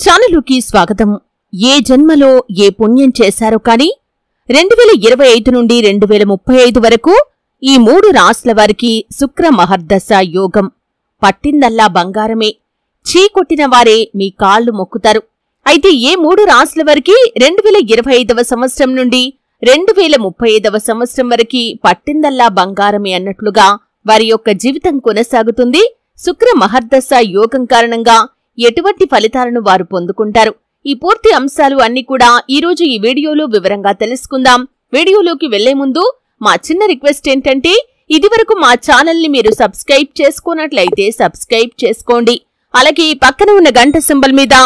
ఛానలుకి స్వాగతం. ఏ జన్మలో ఏ పుణ్యం చేశారో కాని 2025 నుండి 2035 వరకు ఈ 3 రాశుల వారికి శుక్ర మహర్దశ యోగం. పట్టిందల్లా బంగారమే. చీకొట్టిన వారే మీ కాళ్లు మొక్కుతారు. అయితే ఏ 3 రాశుల వారికి 2025వ సంవత్సరం నుండి 2035వ సంవత్సరం వరకు పట్టిందల్లా బంగారమే అన్నట్లుగా వారి యొక్క జీవితం కొనసాగుతుంది. శుక్ర మహర్దశ యోగం కారణంగా ఎటువంటి ఫలితాలను వారు పొందుకుంటారు? ఈ పూర్తి అంశాలు అన్ని కూడా ఈరోజు ఈ వీడియోలో వివరంగా తెలుసుకుందాం. వీడియోలోకి వెళ్లే ముందు మా చిన్న రిక్వెస్ట్ ఏంటంటే, ఇదివరకు మా ఛానల్ని మీరు సబ్స్క్రైబ్ చేసుకున్నట్లయితే సబ్స్క్రైబ్ చేసుకోండి. అలాగే పక్కన ఉన్న గంట సింబల్ మీద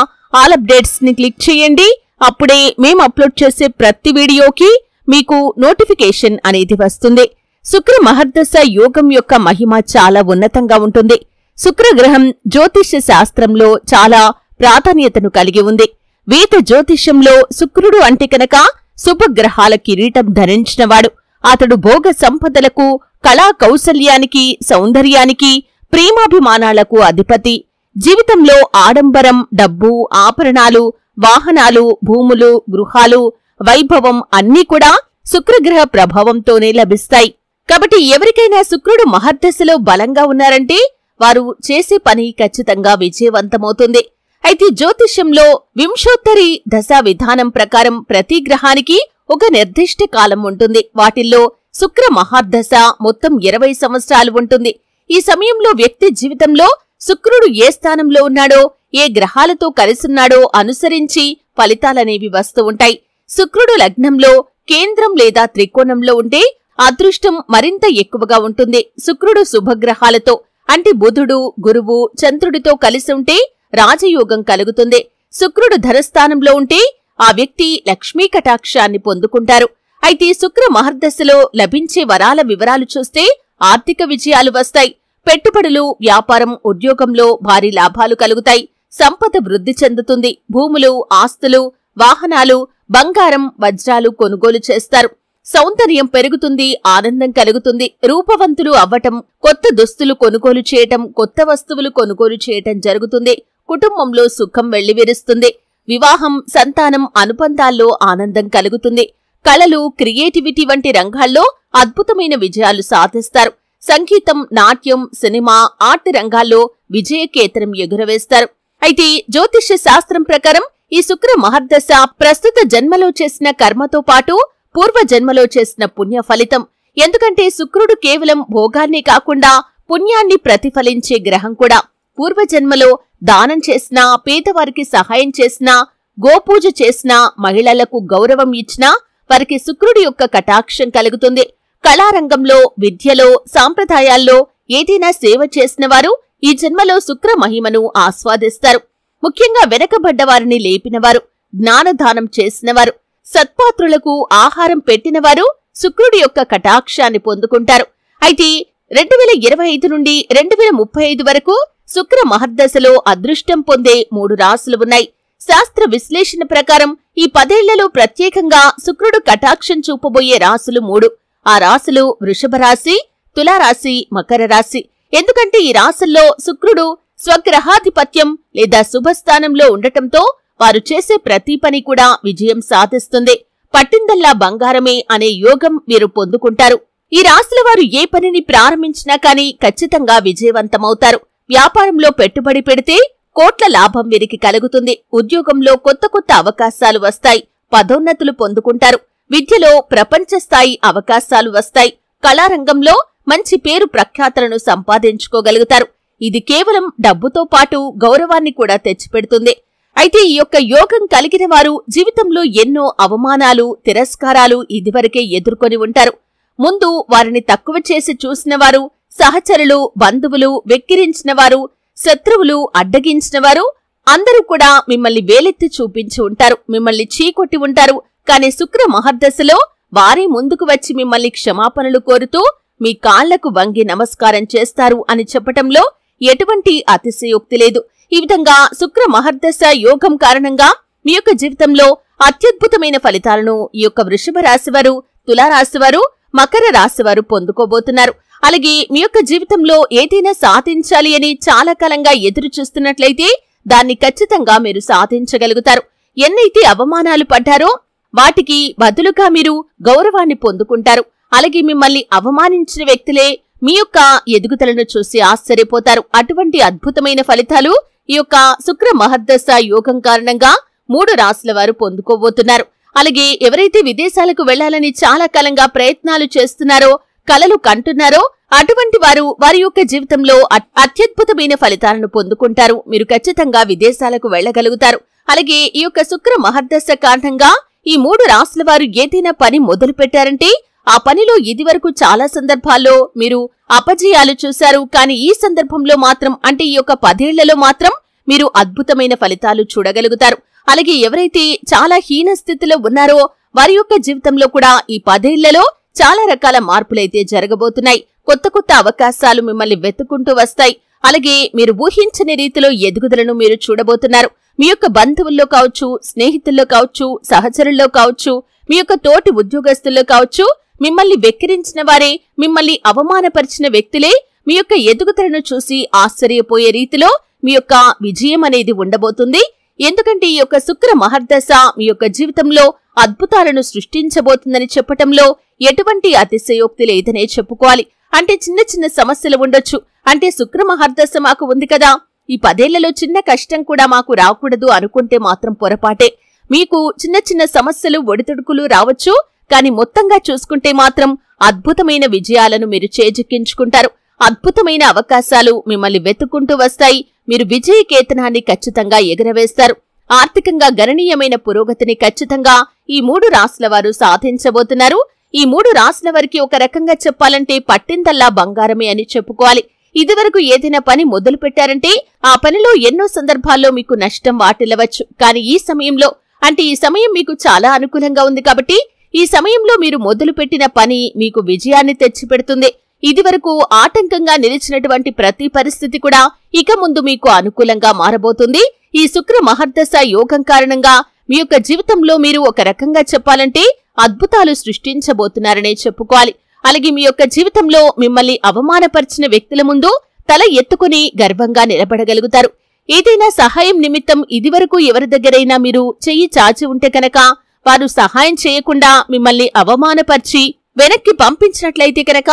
ఆల్ అప్డేట్స్ ని క్లిక్ చేయండి. అప్పుడే మేము అప్లోడ్ చేసే ప్రతి వీడియోకి మీకు నోటిఫికేషన్ అనేది వస్తుంది. శుక్ర మహర్దశ యోగం యొక్క మహిమ చాలా ఉన్నతంగా ఉంటుంది. శుక్రగ్రహం జ్యోతిష్య శాస్త్రంలో చాలా ప్రాధాన్యతను కలిగి ఉంది. వేద జ్యోతిష్యంలో శుక్రుడు అంటే కనుక శుభగ్రహాల కిరీటం ధరించినవాడు. అతడు భోగ సంపదలకు, కళా కౌశల్యానికి, సౌందర్యానికి, ప్రేమాభిమానాలకు అధిపతి. జీవితంలో ఆడంబరం, డబ్బు, ఆభరణాలు, వాహనాలు, భూములు, గృహాలు, వైభవం అన్నీ కూడా శుక్రగ్రహ ప్రభావంతోనే లభిస్తాయి. కాబట్టి ఎవరికైనా శుక్రుడు మహర్దశలో బలంగా ఉన్నారంటే వారు చేసే పని ఖచ్చితంగా విజయవంతమవుతుంది. అయితే జ్యోతిష్యంలో వింశోత్తరి దశా విధానం ప్రకారం ప్రతి గ్రహానికి ఒక నిర్దిష్ట కాలం ఉంటుంది. వాటిల్లో శుక్ర మహర్దశ మొత్తం 20 సంవత్సరాలు ఉంటుంది. ఈ సమయంలో వ్యక్తి జీవితంలో శుక్రుడు ఏ స్థానంలో ఉన్నాడో, ఏ గ్రహాలతో కలిసున్నాడో అనుసరించి ఫలితాలనేవి వస్తూ ఉంటాయి. శుక్రుడు లగ్నంలో, కేంద్రం లేదా త్రికోణంలో ఉంటే అదృష్టం మరింత ఎక్కువగా ఉంటుంది. శుక్రుడు శుభగ్రహాలతో అంటే బుధుడు, గురువు, చంద్రుడితో కలిసి ఉంటే రాజయోగం కలుగుతుంది. శుక్రుడు ధనస్థానంలో ఉంటే ఆ వ్యక్తి లక్ష్మీ కటాక్షాన్ని పొందుకుంటారు. అయితే శుక్ర మహర్దశలో లభించే వరాల వివరాలు చూస్తే ఆర్థిక విజయాలు వస్తాయి. పెట్టుబడులు, వ్యాపారం, ఉద్యోగంలో భారీ లాభాలు కలుగుతాయి. సంపద వృద్ధి చెందుతుంది. భూములు, ఆస్తులు, వాహనాలు, బంగారం, వజ్రాలు కొనుగోలు చేస్తారు. సౌందర్యం పెరుగుతుంది. ఆనందం కలుగుతుంది. రూపవంతులు అవ్వటం, కొత్త దుస్తులు కొనుగోలు చేయటం, కొత్త వస్తువులు కొనుగోలు చేయటం జరుగుతుంది. కుటుంబంలో సుఖం వెళ్లివిరుస్తుంది. వివాహం, సంతానం, అనుబంధాల్లో ఆనందం కలుగుతుంది. కళలు, క్రియేటివిటీ వంటి రంగాల్లో అద్భుతమైన విజయాలు సాధిస్తారు. సంగీతం, నాట్యం, సినిమా, ఆర్ట్ రంగాల్లో విజయకేతనం ఎగురవేస్తారు. అయితే జ్యోతిష్య శాస్త్రం ప్రకారం ఈ శుక్ర మహర్దశ ప్రస్తుత జన్మలో చేసిన కర్మతో పాటు పూర్వ జన్మలో చేసిన పుణ్య ఫలితం. ఎందుకంటే శుక్రుడు కేవలం భోగాన్నే కాకుండా పుణ్యాన్ని ప్రతిఫలించే గ్రహం కూడా. పూర్వజన్మలో దానం చేసినా, పేదవారికి సహాయం చేసినా, గోపూజ చేసినా, మహిళలకు గౌరవం ఇచ్చినా వారికి శుక్రుడి యొక్క కటాక్షం కలుగుతుంది. కళారంగంలో, విద్యలో, సాంప్రదాయాల్లో ఏదైనా సేవ చేసిన వారు ఈ జన్మలో శుక్ర మహిమను ఆస్వాదిస్తారు. ముఖ్యంగా వెనకబడ్డవారిని లేపినవారు, జ్ఞానదానం చేసినవారు, సత్పాత్రులకు ఆహారం పెట్టినవారు శుక్రుడి యొక్క కటాక్షాన్ని పొందుకుంటారు. అయితే 2025 నుండి 2035 వరకు శుక్ర మహర్దశలో అదృష్టం పొందే 3 రాశులు ఉన్నాయి. శాస్త్ర విశ్లేషణ ప్రకారం ఈ 10 ఏళ్లలో ప్రత్యేకంగా శుక్రుడు కటాక్షం చూపబోయే రాశులు 3. ఆ రాశులు వృషభ రాశి, తులారాశి, మకర రాశి. ఎందుకంటే ఈ రాశుల్లో శుక్రుడు స్వగ్రహాధిపత్యం లేదా శుభస్థానంలో ఉండటంతో వారు చేసే ప్రతి పని కూడా విజయం సాధిస్తుంది. పట్టిందల్లా బంగారమే అనే యోగం వీరు పొందుకుంటారు. ఈ రాశుల వారు ఏ పనిని ప్రారంభించినా కానీ ఖచ్చితంగా విజయవంతమవుతారు. వ్యాపారంలో పెట్టుబడి పెడితే కోట్ల లాభం వీరికి కలుగుతుంది. ఉద్యోగంలో కొత్త కొత్త అవకాశాలు వస్తాయి. పదోన్నతులు పొందుకుంటారు. విద్యలో ప్రపంచ స్థాయి అవకాశాలు వస్తాయి. కళారంగంలో మంచి పేరు ప్రఖ్యాతలను సంపాదించుకోగలుగుతారు. ఇది కేవలం డబ్బుతో పాటు గౌరవాన్ని కూడా తెచ్చిపెడుతుంది. అయితే ఈ యొక్క యోగం కలిగిన వారు జీవితంలో ఎన్నో అవమానాలు, తిరస్కారాలు ఇదివరకే ఎదుర్కొని ఉంటారు. ముందు వారిని తక్కువ చేసి చూసినవారు, సహచరులు, బంధువులు, వెక్కిరించినవారు, శత్రువులు, అడ్డగించినవారు అందరూ కూడా మిమ్మల్ని వేలెత్తి చూపించి ఉంటారు. మిమ్మల్ని చీకొట్టి ఉంటారు. కాని శుక్ర మహర్దశలో వారే ముందుకు వచ్చి మిమ్మల్ని క్షమాపణలు కోరుతూ మీ కాళ్లకు వంగి నమస్కారం చేస్తారు అని చెప్పటంలో ఎటువంటి అతిశయోక్తి లేదు. ఈ విధంగా శుక్ర మహర్దశ యోగం కారణంగా మీ యొక్క జీవితంలో అత్యద్భుతమైన ఫలితాలను ఈ యొక్క వృషభ రాశివారు, తులారాశివారు, మకర రాశివారు పొందుకోబోతున్నారు. అలాగే మీ యొక్క జీవితంలో ఏదైనా సాధించాలి అని చాలా కాలంగా ఎదురు చూస్తున్నట్లయితే దాన్ని ఖచ్చితంగా మీరు సాధించగలుగుతారు. ఎన్నైతే అవమానాలు పడ్డారో వాటికి బదులుగా మీరు గౌరవాన్ని పొందుకుంటారు. అలాగే మిమ్మల్ని అవమానించిన వ్యక్తులే మీ యొక్క ఎదుగుదలను చూసి ఆశ్చర్యపోతారు. అటువంటి అద్భుతమైన ఫలితాలు ఈ యొక్క శుక్ర మహర్దశ యోగం కారణంగా 3 రాశుల వారు పొందుకోబోతున్నారు. అలాగే ఎవరైతే విదేశాలకు వెళ్లాలని చాలా కాలంగా ప్రయత్నాలు చేస్తున్నారో, కలలు కంటున్నారో అటువంటి వారు వారి యొక్క జీవితంలో అత్యద్భుతమైన ఫలితాలను పొందుకుంటారు. మీరు ఖచ్చితంగా విదేశాలకు వెళ్లగలుగుతారు. అలాగే ఈ యొక్క శుక్ర మహర్దశ కారణంగా ఈ 3 రాశుల వారు ఏదైనా పని మొదలు పెట్టారంటే ఆ పనిలో ఇదివరకు చాలా సందర్భాల్లో మీరు అపజయాలు చూశారు. కానీ ఈ సందర్భంలో మాత్రం అంటే ఈ యొక్క 10 ఏళ్లలో మాత్రం మీరు అద్భుతమైన ఫలితాలు చూడగలుగుతారు. అలాగే ఎవరైతే చాలా హీన స్థితిలో ఉన్నారో వారి యొక్క జీవితంలో కూడా ఈ 10 ఏళ్లలో చాలా రకాల మార్పులైతే జరగబోతున్నాయి. కొత్త కొత్త అవకాశాలు మిమ్మల్ని వెతుక్కుంటూ వస్తాయి. అలాగే మీరు ఊహించని రీతిలో ఎదుగుదలను మీరు చూడబోతున్నారు. మీ యొక్క బంధువుల్లో కావచ్చు, స్నేహితుల్లో కావచ్చు, సహచరుల్లో కావచ్చు, మీ యొక్క తోటి ఉద్యోగస్తుల్లో కావచ్చు, మిమ్మల్ని వెక్కిరించిన వారే, మిమ్మల్ని అవమానపరిచిన వ్యక్తులే మీ యొక్క ఎదుగుదలను చూసి ఆశ్చర్యపోయే రీతిలో మీ యొక్క విజయం అనేది ఉండబోతుంది. ఎందుకంటే ఈ యొక్క శుక్ర మహర్దశ మీ యొక్క జీవితంలో అద్భుతాలను సృష్టించబోతుందని చెప్పటంలో ఎటువంటి అతిశయోక్తి లేదనే చెప్పుకోవాలి. అంటే చిన్న చిన్న సమస్యలు ఉండొచ్చు. అంటే శుక్ర మహర్దశ మాకు ఉంది కదా, ఈ 10 ఏళ్లలో చిన్న కష్టం కూడా మాకు రాకూడదు అనుకుంటే మాత్రం పొరపాటే. మీకు చిన్న చిన్న సమస్యలు ఒడిదుడుకులు రావచ్చు. కానీ మొత్తంగా చూసుకుంటే మాత్రం అద్భుతమైన విజయాలను మీరు చేజిక్కించుకుంటారు. అద్భుతమైన అవకాశాలు మిమ్మల్ని వెతుక్కుంటూ వస్తాయి. మీరు విజయకేతనాన్ని ఖచ్చితంగా ఎగరవేస్తారు. ఆర్థికంగా గణనీయమైన పురోగతిని ఖచ్చితంగా ఈ 3 రాశుల వారు సాధించబోతున్నారు. ఈ 3 రాశుల వారికి ఒక రకంగా చెప్పాలంటే పట్టిందల్లా బంగారమే అని చెప్పుకోవాలి. ఇదివరకు ఏదైనా పని మొదలు పెట్టారంటే ఆ పనిలో ఎన్నో సందర్భాల్లో మీకు నష్టం వాటిల్లవచ్చు. కానీ ఈ సమయంలో అంటే ఈ సమయం మీకు చాలా అనుకూలంగా ఉంది కాబట్టి ఈ సమయంలో మీరు మొదలుపెట్టిన పని మీకు విజయాన్ని తెచ్చిపెడుతుంది. ఇదివరకు ఆటంకంగా నిలిచినటువంటి ప్రతి పరిస్థితి కూడా ఇక ముందు మీకు అనుకూలంగా మారబోతుంది. ఈ శుక్ర మహర్దశ యోగం కారణంగా మీ యొక్క జీవితంలో మీరు ఒక రకంగా చెప్పాలంటే అద్భుతాలు సృష్టించబోతున్నారనే చెప్పుకోవాలి. అలాగే మీ యొక్క జీవితంలో మిమ్మల్ని అవమానపరిచిన వ్యక్తుల ముందు తల ఎత్తుకుని గర్వంగా నిలబడగలుగుతారు. ఏదైనా సహాయం నిమిత్తం ఇదివరకు ఎవరి దగ్గరైనా మీరు చెయ్యి చాచి ఉంటే కనుక వారు సహాయం చేయకుండా మిమ్మల్ని అవమానపరిచి వెనక్కి పంపించినట్లయితే కనుక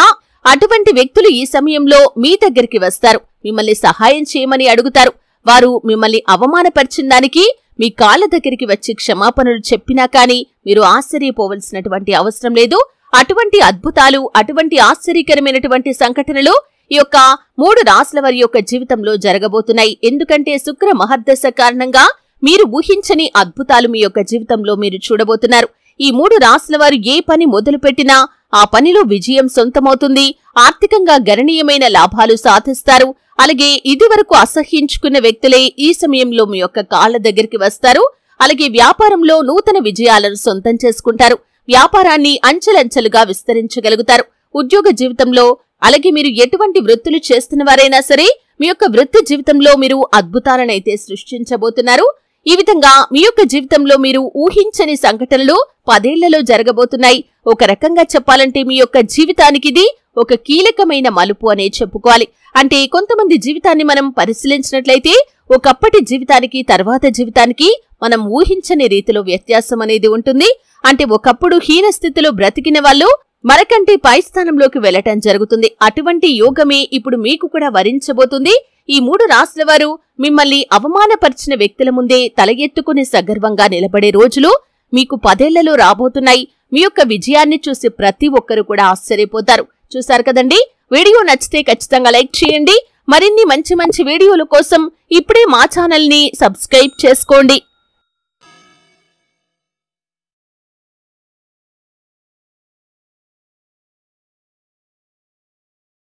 అటువంటి వ్యక్తులు ఈ సమయంలో మీ దగ్గరికి వస్తారు. మిమ్మల్ని సహాయం చేయమని అడుగుతారు. వారు మిమ్మల్ని అవమానపరిచిన దానికి మీ కాళ్ళ దగ్గరికి వచ్చి క్షమాపణలు చెప్పినా కానీ మీరు ఆశ్చర్యపోవలసినటువంటి అవసరం లేదు. అటువంటి అద్భుతాలు, అటువంటి ఆశ్చర్యకరమైనటువంటి సంఘటనలు ఈ యొక్క 3 రాశుల వారి యొక్క జీవితంలో జరగబోతున్నాయి. ఎందుకంటే శుక్ర మహర్దశ కారణంగా మీరు ఊహించని అద్భుతాలు మీ యొక్క జీవితంలో మీరు చూడబోతున్నారు. ఈ 3 రాశుల వారు ఏ పని మొదలుపెట్టినా ఆ పనిలో విజయం సొంతమవుతుంది. ఆర్థికంగా గణనీయమైన లాభాలు సాధిస్తారు. అలాగే ఇదివరకు అసహ్యించుకున్న వ్యక్తులే ఈ సమయంలో మీ యొక్క కాళ్ల దగ్గరికి వస్తారు. అలాగే వ్యాపారంలో నూతన విజయాలను సొంతం చేసుకుంటారు. వ్యాపారాన్ని అంచెలంచెలుగా విస్తరించగలుగుతారు. ఉద్యోగ జీవితంలో అలాగే మీరు ఎటువంటి వృత్తులు చేస్తున్న వారైనా సరే మీ యొక్క వృత్తి జీవితంలో మీరు అద్భుతాలనైతే సృష్టించబోతున్నారు. ఈ విధంగా మీ యొక్క జీవితంలో మీరు ఊహించని సంఘటనలు 10 ఏళ్లలో జరగబోతున్నాయి. ఒక రకంగా చెప్పాలంటే మీ యొక్క జీవితానికి ఇది ఒక కీలకమైన మలుపు అనే చెప్పుకోవాలి. అంటే కొంతమంది జీవితాన్ని మనం పరిశీలించినట్లయితే ఒకప్పటి జీవితానికి తర్వాత జీవితానికి మనం ఊహించని రీతిలో వ్యత్యాసం అనేది ఉంటుంది. అంటే ఒకప్పుడు హీన స్థితిలో బ్రతికిన వాళ్ళు మరకంటే పై స్థానంలోకి వెళ్లటం జరుగుతుంది. అటువంటి యోగమే ఇప్పుడు మీకు కూడా వరించబోతుంది. ఈ 3 రాశుల వారు మిమ్మల్ని అవమానపరిచిన వ్యక్తుల ముందే తల ఎత్తుకుని సగర్వంగా నిలబడే రోజులు మీకు 10 ఏళ్లలో రాబోతున్నాయి. మీ యొక్క విజయాన్ని చూసి ప్రతి ఒక్కరూ కూడా ఆశ్చర్యపోతారు. చూశారు కదండి. వీడియో నచ్చితే ఖచ్చితంగా లైక్ చేయండి. మరిన్ని మంచి మంచి వీడియోల కోసం ఇప్పుడే మా ఛానల్ ని సబ్స్క్రైబ్ చేసుకోండి.